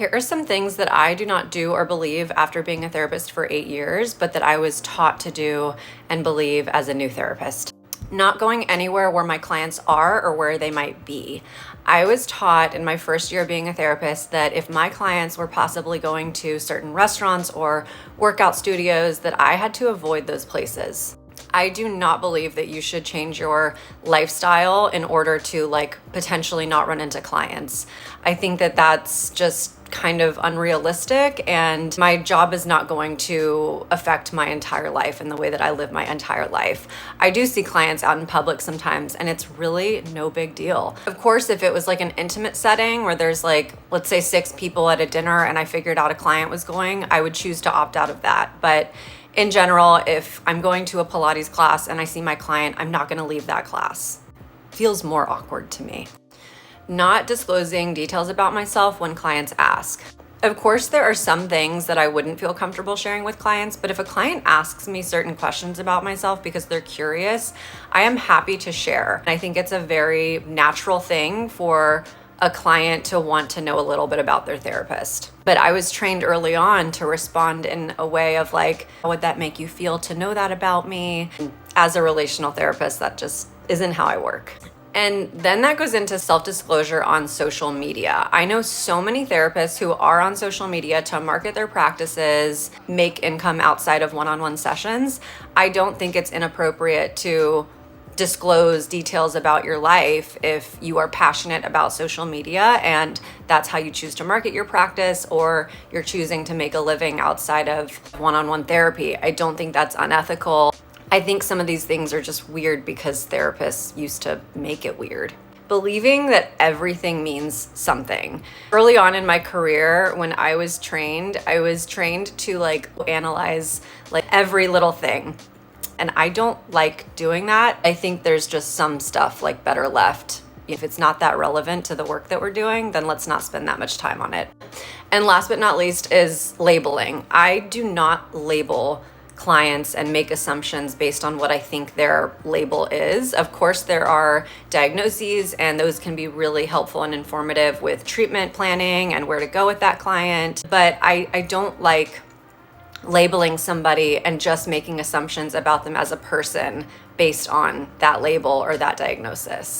Here are some things that I do not do or believe after being a therapist for 8 years, but that I was taught to do and believe as a new therapist. Not going anywhere where my clients are or where they might be. I was taught in my first year of being a therapist that if my clients were possibly going to certain restaurants or workout studios, that I had to avoid those places. I do not believe that you should change your lifestyle in order to potentially not run into clients. I think that that's just kind of unrealistic, and my job is not going to affect my entire life in the way that I live my entire life. I do see clients out in public sometimes, and it's really no big deal. Of course, if it was like an intimate setting where there's let's say 6 people at a dinner and I figured out a client was going, I would choose to opt out of that. But in general, if I'm going to a Pilates class and I see my client, I'm not gonna leave that class. Feels more awkward to me. Not disclosing details about myself when clients ask. Of course, there are some things that I wouldn't feel comfortable sharing with clients, but if a client asks me certain questions about myself because they're curious, I am happy to share. I think it's a very natural thing for a client to want to know a little bit about their therapist. But I was trained early on to respond in a way of how would that make you feel to know that about me? As a relational therapist, that just isn't how I work. And then that goes into self-disclosure on social media. I know so many therapists who are on social media to market their practices, make income outside of one-on-one sessions. I don't think it's inappropriate to disclose details about your life if you are passionate about social media and that's how you choose to market your practice, or you're choosing to make a living outside of one-on-one therapy. I don't think that's unethical. I think some of these things are just weird because therapists used to make it weird. Believing that everything means something. Early on in my career, when I was trained to analyze every little thing. And I don't like doing that. I think there's just some stuff better left. If it's not that relevant to the work that we're doing, then let's not spend that much time on it. And last but not least is labeling. I do not label clients and make assumptions based on what I think their label is. Of course, there are diagnoses, and those can be really helpful and informative with treatment planning and where to go with that client. But I don't like labeling somebody and just making assumptions about them as a person based on that label or that diagnosis.